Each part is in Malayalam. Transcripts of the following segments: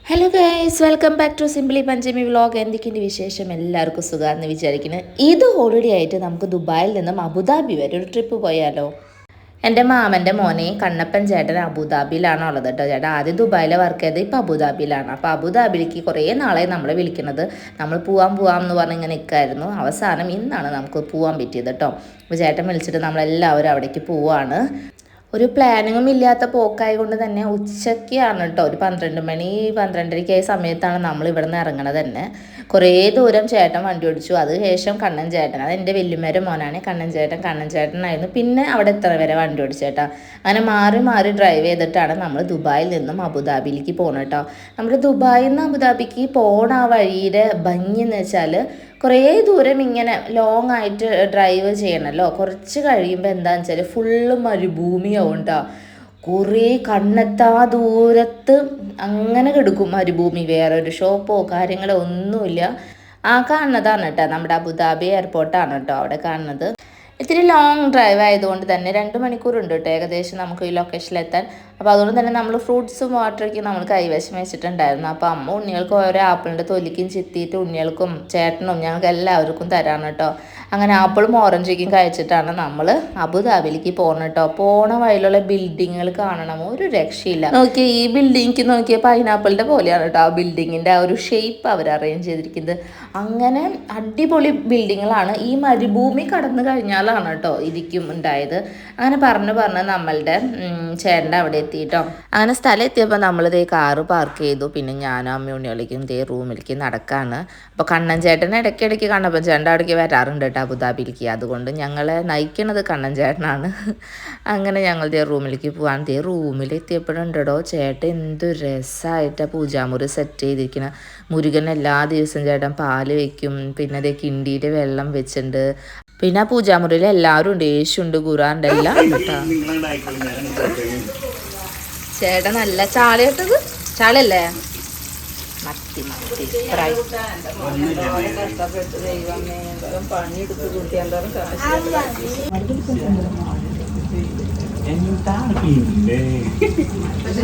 Hello guys, welcome back to simply Panchami vlog. എന്തൊക്കെയുണ്ട് വിശേഷം? എല്ലാവർക്കും സുഖമാണെന്ന് വിചാരിക്കുന്നത്. ഇത് ഹോളിഡേ ആയിട്ട് നമുക്ക് ദുബായിൽ നിന്നും അബുദാബി വരെ ഒരു ട്രിപ്പ് പോയാലോ? എൻ്റെ മാമൻ്റെ മോനെ കണ്ണപ്പൻ ചേട്ടൻ അബുദാബിയിലാണ് ഉള്ളത് കേട്ടോ. ചേട്ടൻ ആദ്യം ദുബായിലെ വർക്ക് ചെയ്ത് ഇപ്പോൾ അബുദാബിയിലാണ്. അപ്പോൾ അബുദാബിയിലേക്ക് കുറേ നാളായി നമ്മളെ വിളിക്കുന്നത്. നമ്മൾ പോവാം എന്ന് പറഞ്ഞ് ഇങ്ങനെ നിൽക്കായിരുന്നു. അവസാനം ഇന്നാണ് നമുക്ക് പോകാൻ പറ്റിയത് കേട്ടോ. അപ്പോൾ ചേട്ടൻ വിളിച്ചിട്ട് നമ്മളെല്ലാവരും അവിടേക്ക് പോവാണ്. ഒരു പ്ലാനിങ്ങും ഇല്ലാത്ത പോക്കായത് കൊണ്ട് തന്നെ ഉച്ചയ്ക്കാണ് കേട്ടോ, ഒരു 12 മണി 12:30 സമയത്താണ് നമ്മൾ ഇവിടെ നിന്ന് ഇറങ്ങണത് തന്നെ. കുറേ ദൂരം ചേട്ടൻ വണ്ടി ഓടിച്ചു. അതിനുശേഷം കണ്ണൻ ചേട്ടൻ, അത് എൻ്റെ വല്യമ്മേരെ മോനാണ് കണ്ണൻ ചേട്ടനായിരുന്നു പിന്നെ അവിടെ എത്ര വരെ വണ്ടി ഓടിച്ചേട്ടാ. അങ്ങനെ മാറി മാറി ഡ്രൈവ് ചെയ്തിട്ടാണ് നമ്മൾ ദുബായിൽ നിന്നും അബുദാബിയിലേക്ക് പോകുന്നത് കേട്ടോ. നമ്മൾ ദുബായിൽ നിന്ന് അബുദാബിക്ക് പോണ ആ വഴിയുടെ ഭംഗി എന്ന് വെച്ചാൽ കുറേ ദൂരം ഇങ്ങനെ ലോങ് ആയിട്ട് ഡ്രൈവ് ചെയ്യണമല്ലോ. കുറച്ച് കഴിയുമ്പോൾ എന്താണെന്ന് വെച്ചാൽ ഫുള്ള് മരുഭൂമിയാവും കേട്ടോ. കുറേ കണ്ണെത്താ ദൂരത്ത് അങ്ങനെ കിടക്കും മരുഭൂമി. വേറെ ഒരു ഷോപ്പോ കാര്യങ്ങളോ ഒന്നുമില്ല. ആ കാണുന്നതാണ് കേട്ടോ നമ്മുടെ അബുദാബി എയർപോർട്ടാണ് കേട്ടോ അവിടെ കാണുന്നത്. ഇത്തിരി ലോങ് ഡ്രൈവ് ആയതുകൊണ്ട് തന്നെ 2 മണിക്കൂറുണ്ട് കേട്ടോ ഏകദേശം നമുക്ക് ഈ ലൊക്കേഷനിലെത്താൻ. അപ്പോൾ അതുകൊണ്ട് തന്നെ നമ്മൾ ഫ്രൂട്ട്സും വാട്ടറൊക്കെ നമ്മൾ കൈവശം വെച്ചിട്ടുണ്ടായിരുന്നു. അപ്പോൾ അമ്മ ഉണ്ണികൾക്ക് ഓരോ ആപ്പിളിൻ്റെ തൊലിക്കും ചിത്തിയിട്ട് ഉണ്ണികൾക്കും ചേട്ടനും ഞങ്ങൾക്ക് എല്ലാവർക്കും തരാണ് കേട്ടോ. അങ്ങനെ ആപ്പിളും ഓറഞ്ചൊക്കെയും കഴിച്ചിട്ടാണ് നമ്മൾ അബുദാബിയിലേക്ക് പോകുന്നത് കേട്ടോ. പോണ വഴിയിലുള്ള ബിൽഡിങ്ങുകൾ കാണണം, ഒരു രക്ഷയില്ല. നോക്കിയാൽ ഈ ബിൽഡിങ്ങിക്ക് നോക്കിയാൽ പൈനാപ്പിളിൻ്റെ പോലെയാണ് കേട്ടോ ആ ബിൽഡിങ്ങിൻ്റെ ആ ഒരു ഷേപ്പ് അവർ അറേഞ്ച് ചെയ്തിരിക്കുന്നത്. അങ്ങനെ അടിപൊളി ബിൽഡിങ്ങുകളാണ്. ഈ മരുഭൂമി കടന്നു കഴിഞ്ഞാലാണ് കേട്ടോ ഇരിക്കും ഉണ്ടായത്. അങ്ങനെ പറഞ്ഞ് നമ്മളുടെ ചേട്ടൻ്റെ അവിടെ എത്തിയിട്ടോ. അങ്ങനെ സ്ഥലം എത്തിയപ്പോൾ നമ്മളിതേ കാറ് പാർക്ക് ചെയ്തു. പിന്നെ ഞാനും അമ്മയുണ്ണികളിലേക്കും ഇതേ റൂമിലേക്ക് നടക്കാണ്. അപ്പോൾ കണ്ണൻ ചേട്ടൻ ഇടയ്ക്കിടയ്ക്ക് കണ്ണപ്പൻ ചേട്ടൻ്റെ അവിടേക്ക് വരാറുണ്ട് കേട്ടോ അബുദാബിയിലേക്ക്. അതുകൊണ്ട് ഞങ്ങളെ നയിക്കണത് കണ്ണൻ ചേട്ടനാണ്. അങ്ങനെ ഞങ്ങൾ ദേ റൂമിലേക്ക് പോവാണ്. ദേ റൂമിലെത്തിയപ്പോഴുണ്ടോ ചേട്ടൻ എന്ത് രസമായിട്ടാണ് പൂജാമുറി സെറ്റ് ചെയ്തിരിക്കണം. മുരുകൻ എല്ലാ ദിവസവും ചേട്ടൻ പാല് വെക്കും. പിന്നെ അതേ കിണ്ടിയിൽ വെള്ളം വെച്ചിട്ടുണ്ട്. പിന്നെ ആ പൂജാമുറിയിൽ എല്ലാവരും ഉണ്ട്, യേശുണ്ട്, ഖുറാൻ്റെ എല്ലാം കേട്ടോ. ചേട്ടൻ നല്ല ചാളയിട്ടത് ചാളയല്ലേ? മത്തി ഫ്രൈ.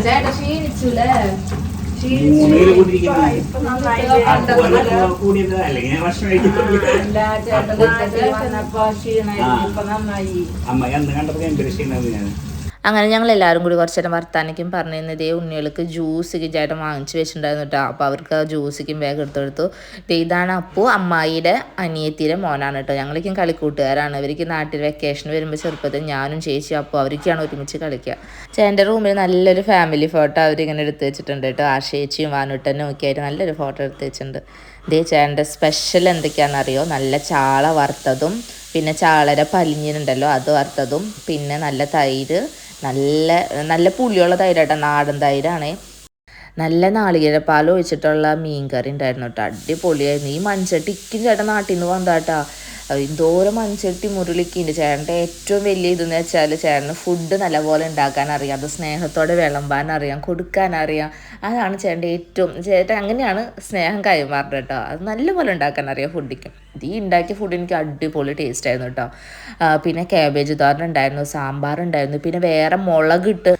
ചേട്ടാ ക്ഷീണിച്ചൂലേ? അങ്ങനെ ഞങ്ങൾ എല്ലാവരും കൂടി കുറച്ച് നേരം വർത്താനേക്കും പറഞ്ഞു. ഇതേ ഉണ്ണികൾക്ക് ജ്യൂസിക്ക് ചേട്ടൻ വാങ്ങിച്ച് വെച്ചിട്ടുണ്ടായിരുന്നു കേട്ടോ. അപ്പോൾ അവർക്ക് ജ്യൂസിക്കും വേഗം എടുത്തെടുത്തു. ഇതാണ് അപ്പു, അമ്മായിയുടെ അനിയത്തിയുടെ മോനാണ് കേട്ടോ. ഞങ്ങളേക്കും കളിക്കൂട്ടുകാരാണ്. ഇവർക്ക് നാട്ടിൽ വെക്കേഷൻ വരുമ്പോൾ ചെറുപ്പത്തിൽ ഞാനും ചേച്ചി അപ്പോൾ അവർക്കാണ് ഒരുമിച്ച് കളിക്കുക. ചേട്ടൻ്റെ റൂമിൽ നല്ലൊരു ഫാമിലി ഫോട്ടോ അവരിങ്ങനെ എടുത്ത് വെച്ചിട്ടുണ്ട് കേട്ടോ. ആ ചേച്ചിയും വാനുട്ടനും ഒക്കെ ആയിട്ട് നല്ലൊരു ഫോട്ടോ എടുത്ത് വെച്ചിട്ടുണ്ട്. ഇതേ ചേട്ടൻ്റെ സ്പെഷ്യൽ എന്തൊക്കെയാണെന്നറിയോ? നല്ല ചാള വറുത്തതും പിന്നെ ചാളര പലിഞ്ഞിനുണ്ടല്ലോ അത് വറുത്തതും പിന്നെ നല്ല തൈര്, നല്ല പുളിയുള്ള തൈരാട്ടോ, നാടൻ തൈരാണ്. നല്ല നാളികേരപ്പാൽ ഒഴിച്ചിട്ടുള്ള മീൻ കറി ഉണ്ടായിരുന്നു കേട്ടോ. അടിപൊളിയായിരുന്നു. ഈ മൺചട്ടി ഇക്കും ചേട്ടൻ നാട്ടിൽ നിന്ന് വന്നാട്ടാ. എന്തോരം മൺചട്ടി മുരളിക്കുണ്ട്. ചേട്ടൻ്റെ ഏറ്റവും വലിയ ഇതെന്ന് വെച്ചാൽ ചേട്ടന് ഫുഡ് നല്ലപോലെ ഉണ്ടാക്കാൻ അറിയാം, അത് സ്നേഹത്തോടെ വിളമ്പാൻ അറിയാം, കൊടുക്കാൻ അറിയാം. അതാണ് ചേട്ടൻ്റെ ചേട്ടൻ അങ്ങനെയാണ് സ്നേഹം കൈമാറുന്നത് കേട്ടോ. അത് നല്ലപോലെ ഉണ്ടാക്കാൻ അറിയാം ഫുഡിക്കും. ഈ ഉണ്ടാക്കിയ ഫുഡ് എനിക്ക് അടിപൊളി ടേസ്റ്റ് ആയിരുന്നു കേട്ടോ. പിന്നെ കാബേജ് തോരൻ ഉണ്ടായിരുന്നു, സാമ്പാർ ഉണ്ടായിരുന്നു, പിന്നെ വേറെ മുളകിട്ട്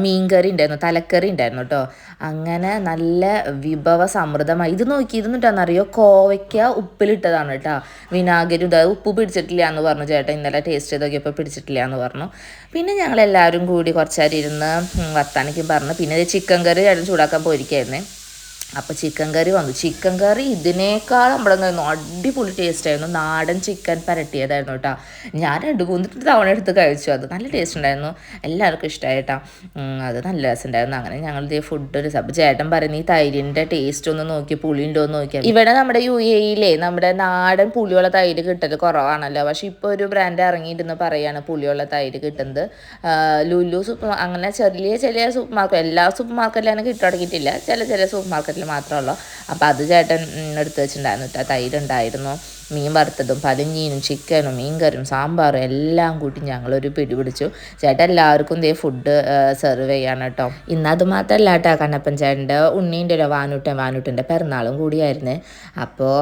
മീൻകറി ഉണ്ടായിരുന്നു, തലക്കറി ഉണ്ടായിരുന്നു കേട്ടോ. അങ്ങനെ നല്ല വിഭവ സമൃദ്ധമായി. ഇത് നോക്കി ഇതെന്നിട്ടാണെന്നറിയോ? കോവയ്ക്ക ഉപ്പിലിട്ടതാണ് കേട്ടോ. വിനാഗിരി ഉപ്പ് പിടിച്ചിട്ടില്ല എന്ന് പറഞ്ഞു ചേട്ടൻ. ഇന്നലെ ടേസ്റ്റ് ചെയ്ത് നോക്കിയപ്പോൾ പിടിച്ചിട്ടില്ല എന്ന് പറഞ്ഞു. പിന്നെ ഞങ്ങളെല്ലാവരും കൂടി കുറച്ചേരം ഇരുന്ന് വർത്താനിക്കും പറഞ്ഞു. പിന്നെ ചിക്കൻ കറി ചേട്ടൻ ചൂടാക്കാൻ പോയിരിക്കായിരുന്നേ. അപ്പോൾ ചിക്കൻ കറി വന്നു. ചിക്കൻ കറി ഇതിനേക്കാൾ നമ്മളെന്നായിരുന്നു അടിപൊളി ടേസ്റ്റായിരുന്നു. നാടൻ ചിക്കൻ പരട്ടിയതായിരുന്നു കേട്ടോ. ഞാൻ 2-3 തവണ എടുത്ത് കഴിച്ചു. അത് നല്ല ടേസ്റ്റ് ഉണ്ടായിരുന്നു, എല്ലാവർക്കും ഇഷ്ടമായി കേട്ടോ. അത് നല്ല രസമുണ്ടായിരുന്നു. അങ്ങനെ ഞങ്ങൾ ഇതേ ഫുഡ് ഒരു അപ്പോൾ ചേട്ടൻ പറയുന്നത് ഈ തൈരിൻ്റെ ടേസ്റ്റ് ഒന്ന് നോക്കി, പുളി ഉണ്ടോ എന്ന് നോക്കിയാൽ. ഇവിടെ നമ്മുടെ UAE നമ്മുടെ നാടൻ പുളിയുള്ള തൈര് കിട്ടൽ കുറവാണല്ലോ. പക്ഷെ ഇപ്പോൾ ഒരു ബ്രാൻഡ് ഇറങ്ങിയിട്ടെന്ന് പറയുകയാണ് പുളിയുള്ള തൈര് കിട്ടുന്നത്. ലുലു സൂപ്പർ അങ്ങനെ ചെറിയ സൂപ്പർ മാർക്കറ്റ്, എല്ലാ സൂപ്പർ മാർക്കറ്റിലാണ് കിട്ടു തുടങ്ങിയിട്ടില്ല, ചില സൂപ്പർ മാർക്കറ്റിൽ മാത്രമേ ഉള്ളൂ. അപ്പോൾ അത് ചേട്ടൻ എടുത്ത് വെച്ചിട്ടുണ്ടായിരുന്നു കേട്ടോ. തൈരുണ്ടായിരുന്നു. മീൻ വറുത്തതും പതിഞ്ഞീനും ചിക്കനും മീൻകറിയും സാമ്പാറും എല്ലാം കൂട്ടി ഞങ്ങളൊരു പിടി പിടിച്ചു. ചേട്ടൻ എല്ലാവർക്കും ഇതേ ഫുഡ് സെർവ് ചെയ്യാണ് കേട്ടോ. ഇന്ന് അത് മാത്രമല്ല കേട്ടോ, കണ്ണപ്പൻ ചേട്ടൻ്റെ ഉണ്ണീൻ്റെ ഒരു വാനൂട്ടൻ്റെ പിറന്നാളും കൂടിയായിരുന്നു. അപ്പോൾ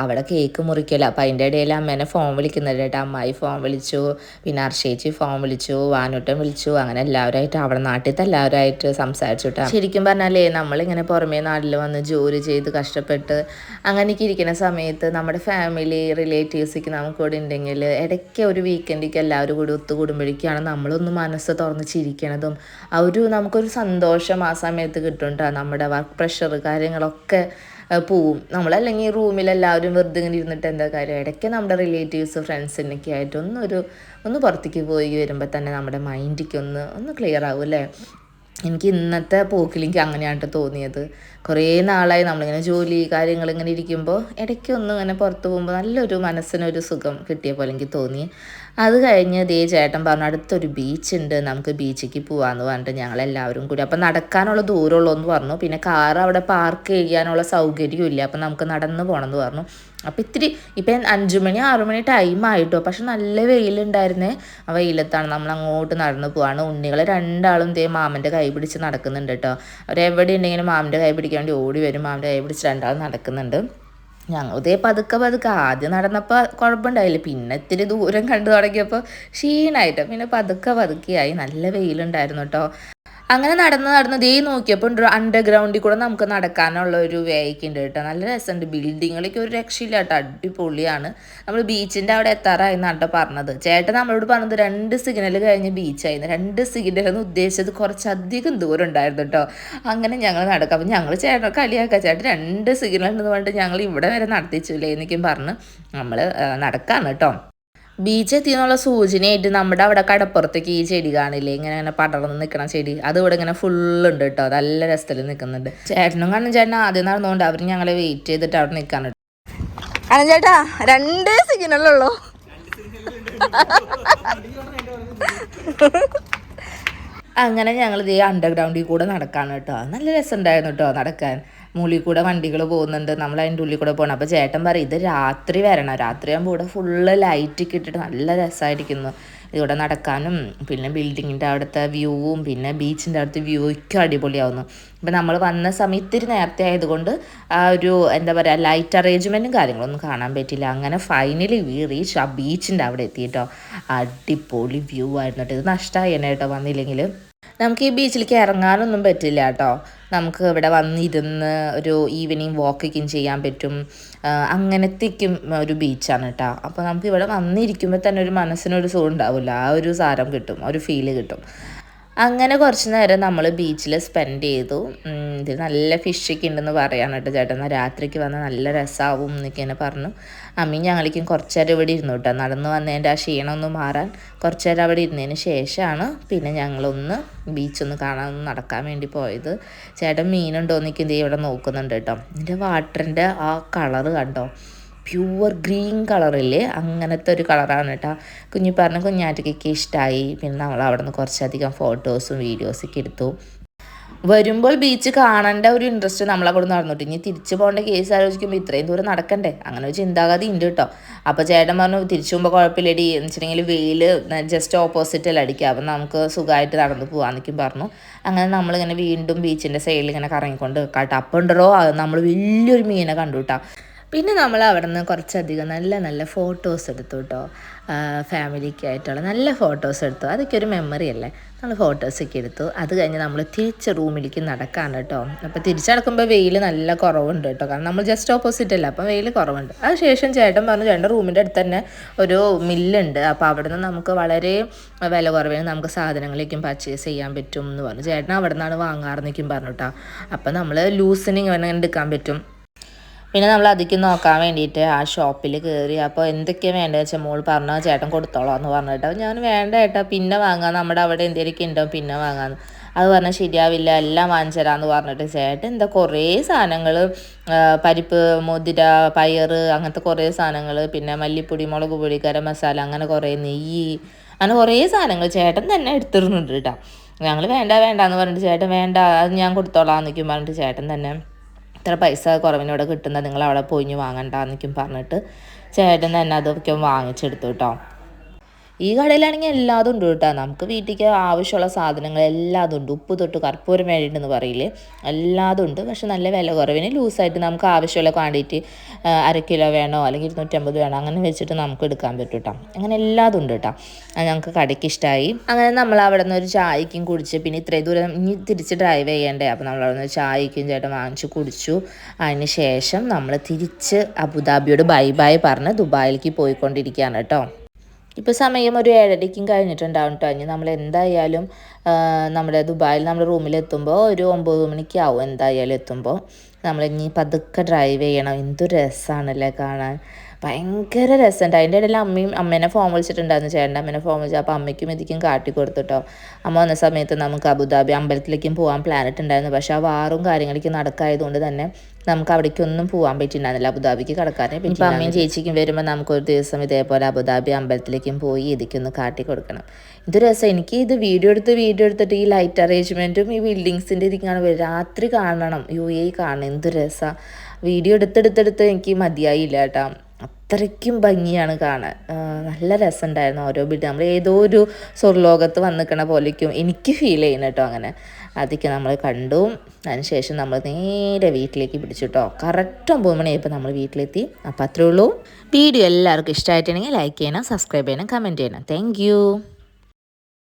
അവിടെ കേക്ക് മുറിക്കല. അപ്പോൾ അതിൻ്റെ ഇടയിൽ അമ്മേനെ ഫോൺ വിളിക്കുന്നുണ്ട് കേട്ടോ. അമ്മായി ഫോൺ വിളിച്ചു, പിന്നെ അർഷേച്ചി ഫോൺ വിളിച്ചു, വാനൂട്ടൻ വിളിച്ചു. അങ്ങനെ എല്ലാവരുമായിട്ട് അവിടെ നാട്ടിലത്തെ എല്ലാവരുമായിട്ട് സംസാരിച്ചു കേട്ടോ. ശരിക്കും പറഞ്ഞാലേ നമ്മളിങ്ങനെ പുറമേ നാട്ടിൽ വന്ന് ജോലി ചെയ്ത് കഷ്ടപ്പെട്ട് അങ്ങനെയൊക്കെ ഇരിക്കുന്ന സമയത്ത് നമ്മുടെ ഫാമിലി റിലേറ്റീവ്സൊക്കെ നമുക്കിവിടെ ഉണ്ടെങ്കിൽ ഇടയ്ക്ക് ഒരു വീക്കെൻഡിലേക്ക് എല്ലാവരും കൂടി ഒത്തുകൂടുമ്പോഴേക്കാണ് നമ്മളൊന്ന് മനസ്സ് തുറന്ന് ചിരിക്കണതും നമുക്കൊരു സന്തോഷം ആ സമയത്ത് കിട്ടും കേട്ടോ. നമ്മുടെ വർക്ക് പ്രഷർ കാര്യങ്ങളൊക്കെ പോവും. നമ്മളല്ലെങ്കിൽ റൂമിലെല്ലാവരും വെറുതെ ഇങ്ങനെ ഇരുന്നിട്ട് എന്താ കാര്യം. ഇടയ്ക്ക് നമ്മുടെ റിലേറ്റീവ്സ് ഫ്രണ്ട്സിനൊക്കെ ആയിട്ട് ഒന്ന് പുറത്തേക്ക് പോയി വരുമ്പോൾ തന്നെ നമ്മുടെ മൈൻഡിക്ക് ഒന്ന് ക്ലിയർ ആവും അല്ലേ. എനിക്ക് ഇന്നത്തെ പോക്കിലെനിക്ക് അങ്ങനെയാണ് തോന്നിയത്. കുറേ നാളായി നമ്മളിങ്ങനെ ജോലി കാര്യങ്ങൾ ഇങ്ങനെ ഇരിക്കുമ്പോൾ ഇടയ്ക്കൊന്നും ഇങ്ങനെ പുറത്ത് പോകുമ്പോൾ നല്ലൊരു മനസ്സിനൊരു സുഖം കിട്ടിയ പോലെ എനിക്ക് തോന്നി. അത് കഴിഞ്ഞ് ചേട്ടൻ പറഞ്ഞു അടുത്തൊരു ബീച്ചുണ്ട്, നമുക്ക് ബീച്ചിലേക്ക് പോകാമെന്ന് പറഞ്ഞിട്ട് ഞങ്ങളെല്ലാവരും കൂടി. അപ്പം നടക്കാനുള്ള ദൂരമുള്ളൂ എന്ന് പറഞ്ഞു. പിന്നെ കാർ അവിടെ പാർക്ക് ചെയ്യാനുള്ള സൗകര്യവും ഇല്ല, അപ്പം നമുക്ക് നടന്ന് പോകണമെന്ന് പറഞ്ഞു. അപ്പം ഇപ്പം 5 മണി 6 മണി ടൈം ആയിട്ടോ, പക്ഷെ നല്ല വെയിലുണ്ടായിരുന്നേ. ആ വെയിലത്താണ് നമ്മൾ അങ്ങോട്ട് നടന്ന് പോവാണ്. ഉണ്ണികൾ രണ്ടാളും മാമൻ്റെ കൈ പിടിച്ച് നടക്കുന്നുണ്ട് കേട്ടോ. അവരെവിടെ ഉണ്ടെങ്കിലും മാമൻ്റെ കൈ പിടിക്കാൻ വേണ്ടി ഓടി വരും. മാമൻ്റെ കൈ പിടിച്ച് രണ്ടാളും നടക്കുന്നുണ്ട്. ഞങ്ങൾ പതുക്കെ ആദ്യം നടന്നപ്പോൾ കുഴപ്പമുണ്ടായില്ല, പിന്നെ ഇത്തിരി ദൂരം കണ്ടു തുടങ്ങിയപ്പോൾ ക്ഷീണമായിട്ട് പിന്നെ പതുക്കെയായി. നല്ല വെയിലുണ്ടായിരുന്നു കേട്ടോ. അങ്ങനെ നടന്ന് നോക്കിയപ്പോൾ അണ്ടർഗ്രൗണ്ടിൽ കൂടെ നമുക്ക് നടക്കാനുള്ള ഒരു വേക്ക് ഉണ്ട് കേട്ടോ. നല്ല രസമുണ്ട്. ബിൽഡിങ്ങിലേക്ക് ഒരു രക്ഷയില്ല കേട്ടോ, അടിപൊളിയാണ്. നമ്മൾ ബീച്ചിൻ്റെ അവിടെ എത്താറായി എന്നാട്ടോ പറഞ്ഞത്. ചേട്ടൻ നമ്മളോട് പറഞ്ഞത് 2 സിഗ്നൽ കഴിഞ്ഞ് ബീച്ചായിരുന്നു. 2 സിഗ്നൽ എന്ന് ഉദ്ദേശിച്ചത് കുറച്ചധികം ദൂരം ഉണ്ടായിരുന്നു കേട്ടോ. അങ്ങനെ ഞങ്ങൾ നടക്കാം. അപ്പം ഞങ്ങൾ ചേട്ടനെ കളിയാക്കാം, ചേട്ടൻ 2 സിഗ്നൽ എന്ന് പറഞ്ഞിട്ട് ഞങ്ങൾ ഇവിടെ വരെ നടത്തിച്ചില്ലേ എന്നൊക്കെയും പറഞ്ഞ് നമ്മൾ നടക്കാണ് കേട്ടോ. ബീച്ച് എത്തിയെന്നുള്ള സൂചനയായിട്ട് നമ്മുടെ അവിടെ കടപ്പുറത്തേക്ക് ഈ ചെടി കാണില്ലേ, ഇങ്ങനെ പടർന്ന് നിൽക്കണ ചെടി, അത് ഇവിടെ ഇങ്ങനെ ഫുള്ളുണ്ട് കേട്ടോ. നല്ല രസത്തിൽ നിൽക്കുന്നുണ്ട്. ചേട്ടനും കാണും ചേട്ടൻ ആദ്യം നടന്നുകൊണ്ട് അവർ ഞങ്ങളെ വെയിറ്റ് ചെയ്തിട്ട് അവിടെ നിൽക്കാണ്. കാരണം ചേട്ടാ 2 സിഗ്നലുള്ളൂ. അങ്ങനെ ഞങ്ങൾ അണ്ടർഗ്രൗണ്ടിൽ കൂടെ നടക്കാണ് കേട്ടോ. നല്ല രസമുണ്ടായിരുന്നു കേട്ടോ നടക്കാൻ. മുകളിൽ കൂടെ വണ്ടികൾ പോകുന്നുണ്ട്, നമ്മൾ അതിൻ്റെ ഉള്ളിൽ കൂടെ പോകണം. അപ്പോൾ ചേട്ടൻ പറയും ഇത് രാത്രി വരണം, രാത്രിയാകുമ്പോൾ ഇവിടെ ഫുള്ള് ലൈറ്റൊക്കെ ഇട്ടിട്ട് നല്ല രസമായിരിക്കുന്നു ഇവിടെ നടക്കാനും. പിന്നെ ബിൽഡിങ്ങിൻ്റെ അവിടുത്തെ വ്യൂവും പിന്നെ ബീച്ചിൻ്റെ അവിടുത്തെ വ്യൂ ഒക്കെ അടിപൊളിയാവുന്നു. അപ്പോൾ നമ്മൾ വന്ന സമയം ഇത്തിരി നേരത്തെ ആയതുകൊണ്ട് ആ ഒരു എന്താ പറയുക ലൈറ്റ് അറേഞ്ച്മെൻറ്റും കാര്യങ്ങളൊന്നും കാണാൻ പറ്റില്ല. അങ്ങനെ ഫൈനലി റീച്ച് ആ ബീച്ചിൻ്റെ അവിടെ എത്തിയിട്ടോ. അടിപൊളി വ്യൂ ആയിരുന്നു കേട്ടോ. ഇത് നഷ്ടമായി എന്നെ കേട്ടോ വന്നില്ലെങ്കിൽ. നമുക്ക് ഈ ബീച്ചിലേക്ക് ഇറങ്ങാനൊന്നും പറ്റില്ല കേട്ടോ. നമുക്ക് ഇവിടെ വന്നിരുന്ന് ഒരു ഈവനിങ് വാക്കിങ്ങും ചെയ്യാൻ പറ്റും. അങ്ങനത്തേക്കും ഒരു ബീച്ചാണ് കേട്ടോ. അപ്പോൾ നമുക്ക് ഇവിടെ വന്നിരിക്കുമ്പോൾ തന്നെ ഒരു മനസ്സിനൊരു സുഖം ഉണ്ടാവില്ല, ആ ഒരു സാരം കിട്ടും, ഒരു ഫീല് കിട്ടും. അങ്ങനെ കുറച്ച് നേരം നമ്മൾ ബീച്ചിൽ സ്പെൻഡ് ചെയ്തു. ഇത് നല്ല ഫിഷൊക്കെ ഉണ്ടെന്ന് പറയാണ് കേട്ടോ ചേട്ടൻ. രാത്രിക്ക് വന്നാൽ നല്ല രസമാവും എന്നൊക്കെയാണ് പറഞ്ഞു. അമ്മയും ഞങ്ങളിക്കും കുറച്ച് നേരം ഇവിടെ ഇരുന്നു കേട്ടോ. നടന്ന് വന്നതിൻ്റെ ആ ക്ഷീണമൊന്ന് മാറാൻ കുറച്ച് നേരം അവിടെ ഇരുന്നതിന് ശേഷമാണ് പിന്നെ ഞങ്ങളൊന്ന് ബീച്ചൊന്ന് കാണാൻ നടക്കാൻ വേണ്ടി പോയത്. ചേട്ടൻ മീനുണ്ടോയെന്നൊക്കെ ഇവിടെ നോക്കുന്നുണ്ട് കേട്ടോ. ഇതിൻ്റെ വാട്ടറിൻ്റെ ആ കളറ് കണ്ടോ, പ്യുവർ ഗ്രീൻ കളറില്ലേ, അങ്ങനത്തെ ഒരു കളറാണ് കേട്ടോ. കുഞ്ഞാറ്റയ്ക്കൊക്കെ ഇഷ്ടമായി. പിന്നെ നമ്മൾ അവിടെ നിന്ന് കുറച്ചധികം ഫോട്ടോസും വീഡിയോസൊക്കെ എടുത്തു. വരുമ്പോൾ ബീച്ച് കാണേണ്ട ഒരു ഇൻട്രസ്റ്റ് നമ്മളെ കൂടെ നടന്നിട്ട് ഇനി തിരിച്ചു പോകേണ്ട കേസ് ആലോചിക്കുമ്പോൾ ഇത്രയും ദൂരം നടക്കണ്ടേ, അങ്ങനെ ഒരു ചിന്താഗതി ഉണ്ട് കേട്ടോ. അപ്പോൾ ചേട്ടൻ പറഞ്ഞു തിരിച്ചു പോകുമ്പോൾ കുഴപ്പമില്ലടി എന്ന് വെച്ചിട്ടുണ്ടെങ്കിൽ വെയിൽ ജസ്റ്റ് ഓപ്പോസിറ്റല്ല അടിക്കുക, അപ്പം നമുക്ക് സുഖമായിട്ട് നടന്നു പോകാമെന്നൊക്കെയും പറഞ്ഞു. അങ്ങനെ നമ്മളിങ്ങനെ വീണ്ടും ബീച്ചിൻ്റെ സൈഡിൽ ഇങ്ങനെ കറങ്ങിക്കൊണ്ട് കേട്ടോ. അപ്പം ഉണ്ടോ നമ്മൾ വലിയൊരു മീനെ കണ്ടു കേട്ടോ. പിന്നെ നമ്മൾ അവിടെ നിന്ന് കുറച്ചധികം നല്ല ഫോട്ടോസ് എടുത്തു കേട്ടോ. ഫാമിലിക്ക് ആയിട്ടുള്ള നല്ല ഫോട്ടോസ് എടുത്തു. അതൊക്കെ ഒരു മെമ്മറി അല്ലേ. നമ്മൾ ഫോട്ടോസൊക്കെ എടുത്തു. അത് കഴിഞ്ഞ് നമ്മൾ തിരിച്ച് റൂമിലേക്ക് നടക്കാണ് കേട്ടോ. അപ്പോൾ തിരിച്ചടക്കുമ്പോൾ വെയിൽ നല്ല കുറവുണ്ട് കേട്ടോ, കാരണം നമ്മൾ ജസ്റ്റ് ഓപ്പോസിറ്റ് അല്ല, അപ്പം വെയിൽ കുറവുണ്ട്. അതിനുശേഷം ചേട്ടൻ പറഞ്ഞു ചേട്ടൻ്റെ റൂമിൻ്റെ അടുത്ത് തന്നെ ഒരു മില്ലുണ്ട്, അപ്പോൾ അവിടെ നിന്ന് നമുക്ക് വളരെ വില കുറവിന് നമുക്ക് സാധനങ്ങളേക്കും പർച്ചേസ് ചെയ്യാൻ പറ്റും എന്ന് പറഞ്ഞു. ചേട്ടൻ അവിടെ നിന്നാണ് വാങ്ങാറെന്നേക്കും പറഞ്ഞു കേട്ടോ. അപ്പോൾ നമ്മൾ ലൂസിന് ഇങ്ങനെ എടുക്കാൻ പറ്റും. പിന്നെ നമ്മൾ അതിലേക്ക് നോക്കാൻ വേണ്ടിയിട്ട് ആ ഷോപ്പിൽ കയറി. അപ്പോൾ എന്തൊക്കെയാണ് വേണ്ടത് വെച്ചാൽ മോൾ പറഞ്ഞാൽ ചേട്ടൻ കൊടുത്തോളാം എന്ന് പറഞ്ഞിട്ടോ. ഞാൻ വേണ്ട ഏട്ടാ പിന്നെ വാങ്ങാം, നമ്മുടെ അവിടെ എന്തെങ്കിലുമൊക്കെ ഉണ്ടാവും പിന്നെ വാങ്ങാമെന്ന്. അത് പറഞ്ഞാൽ ശരിയാവില്ല, എല്ലാം വാങ്ങിച്ചു തരാമെന്ന് പറഞ്ഞിട്ട് ചേട്ടൻ എന്താ കുറേ സാധനങ്ങൾ, പരിപ്പ്, മുതിര, പയർ, അങ്ങനത്തെ കുറേ സാധനങ്ങൾ, പിന്നെ മല്ലിപ്പൊടി, മുളക് പൊടി, ഗരം മസാല, അങ്ങനെ കുറേ നെയ്യ്, അങ്ങനെ കുറേ സാധനങ്ങൾ ചേട്ടൻ തന്നെ എടുത്തിരുന്നുണ്ട് കേട്ടോ. ഞങ്ങൾ വേണ്ടാന്ന് പറഞ്ഞിട്ട് ചേട്ടൻ വേണ്ട അത് ഞാൻ കൊടുത്തോളാം എന്നൊക്കെയും പറഞ്ഞിട്ട് ചേട്ടൻ തന്നെ ഇത്ര പൈസ കുറവിനോടെ കിട്ടുന്നത് നിങ്ങൾ അവിടെ പോയിഞ്ഞ് വാങ്ങണ്ട എന്നൊക്കെയും പറഞ്ഞിട്ട് ചേട്ടൻ തന്നെ അതൊക്കെ വാങ്ങിച്ചെടുത്തു കേട്ടോ. ഈ കടയിലാണെങ്കിൽ എല്ലാതും ഉണ്ട് കേട്ടോ. നമുക്ക് വീട്ടിലേക്ക് ആവശ്യമുള്ള സാധനങ്ങൾ എല്ലാതും ഉണ്ട്. ഉപ്പ് തൊട്ട് കർപ്പൂരം വേണ്ടിയിട്ടെന്ന് പറയില്ലേ, എല്ലാതും ഉണ്ട്. പക്ഷെ നല്ല വില കുറവിന് ലൂസായിട്ട് നമുക്ക് ആവശ്യമുള്ള ക്വാണ്ടിറ്റി 1/2 കിലോ വേണോ അല്ലെങ്കിൽ 250 വേണോ അങ്ങനെ വെച്ചിട്ട് നമുക്ക് എടുക്കാൻ പറ്റും കേട്ടോ. അങ്ങനെ എല്ലാതും ഉണ്ട് കേട്ടോ. ഞങ്ങൾക്ക് കടയ്ക്ക് ഇഷ്ടമായി. അങ്ങനെ നമ്മൾ അവിടെ നിന്ന് ഒരു ചായക്കും കുടിച്ച്, പിന്നെ ഇത്രയും ദൂരം ഇനി തിരിച്ച് ഡ്രൈവ് ചെയ്യണ്ടേ, അപ്പോൾ നമ്മൾ അവിടെ നിന്ന് ചായക്കും ചേട്ടൻ വാങ്ങിച്ച് കുടിച്ചു. അതിന് ശേഷം നമ്മൾ തിരിച്ച് അബുദാബിയോട് ബൈ ബൈ പറഞ്ഞ് ദുബായിലേക്ക് പോയിക്കൊണ്ടിരിക്കുകയാണ് കേട്ടോ. ഇപ്പോൾ സമയം ഒരു 7:30 കഴിഞ്ഞിട്ടുണ്ടാവും കേട്ടോ. ഇനി നമ്മൾ എന്തായാലും നമ്മുടെ ദുബായിൽ നമ്മുടെ റൂമിലെത്തുമ്പോൾ ഒരു 9 മണിക്ക് ആവും എന്തായാലും എത്തുമ്പോൾ. നമ്മളിനി പതുക്കെ ഡ്രൈവ് ചെയ്യണം. എന്തൊരു രസമാണല്ലേ കാണാൻ, ഭയങ്കര രസമുണ്ട്. അതിൻ്റെ ഇടയിൽ അമ്മേനെ ഫോൺ വിളിച്ചിട്ടുണ്ടായിരുന്നു, ചേട്ടൻ്റെ അമ്മേനെ ഫോൺ വിളിച്ചു. അപ്പോൾ അമ്മയ്ക്കും ഇതിക്കും കാട്ടി കൊടുത്തിട്ടോ. അമ്മ വന്ന സമയത്ത് നമുക്ക് അബുദാബി അമ്പലത്തിലേക്കും പോകാൻ പ്ലാൻ ഇട്ടുണ്ടായിരുന്നു. പക്ഷേ ആ വാറും കാര്യങ്ങളൊക്കെ നടക്കായതുകൊണ്ട് തന്നെ നമുക്ക് അവിടേക്കൊന്നും പോകാൻ പറ്റിയിട്ടുണ്ടായിരുന്നില്ല, അബുദാബിക്ക് കടക്കാനേ പറ്റി. ഇപ്പം അമ്മയും ചേച്ചിക്കും വരുമ്പോൾ നമുക്കൊരു ദിവസം ഇതേപോലെ അബുദാബി അമ്പലത്തിലേക്കും പോയി ഇതിക്കൊന്ന് കാട്ടി കൊടുക്കണം. ഇത് രസം. എനിക്ക് ഇത് വീഡിയോ എടുത്തിട്ട് ഈ ലൈറ്റ് അറേഞ്ച്മെൻറ്റും ഈ ബിൽഡിങ്സിൻ്റെ ഇതിക്കാണ് രാത്രി കാണണം, UAE കാണണം. എന്ത് രസമാണ്. വീഡിയോ എടുത്തെടുത്ത് എനിക്ക് മതിയായില്ല കേട്ടോ. അത്രയ്ക്കും ഭംഗിയാണ് കാണാൻ. നല്ല രസമുണ്ടായിരുന്നു ഓരോ ബിൽഡിങ്. നമ്മൾ ഏതോ ഒരു സ്വർലോകത്ത് വന്നിക്കണ പോലേക്കും എനിക്ക് ഫീൽ ചെയ്യുന്നു കേട്ടോ. അങ്ങനെ അതൊക്കെ നമ്മൾ കണ്ടു. അതിനുശേഷം നമ്മൾ നേരെ വീട്ടിലേക്ക് പിടിച്ചു കേട്ടോ. കറക്റ്റ് 9 മണിയായപ്പോൾ നമ്മൾ വീട്ടിലെത്തി. അപ്പോൾ അത്രേ ഉള്ളൂ. വീഡിയോ എല്ലാവർക്കും ഇഷ്ടമായിട്ടുണ്ടെങ്കിൽ ലൈക്ക് ചെയ്യണം, സബ്സ്ക്രൈബ് ചെയ്യണം, കമൻറ്റ് ചെയ്യണം. താങ്ക്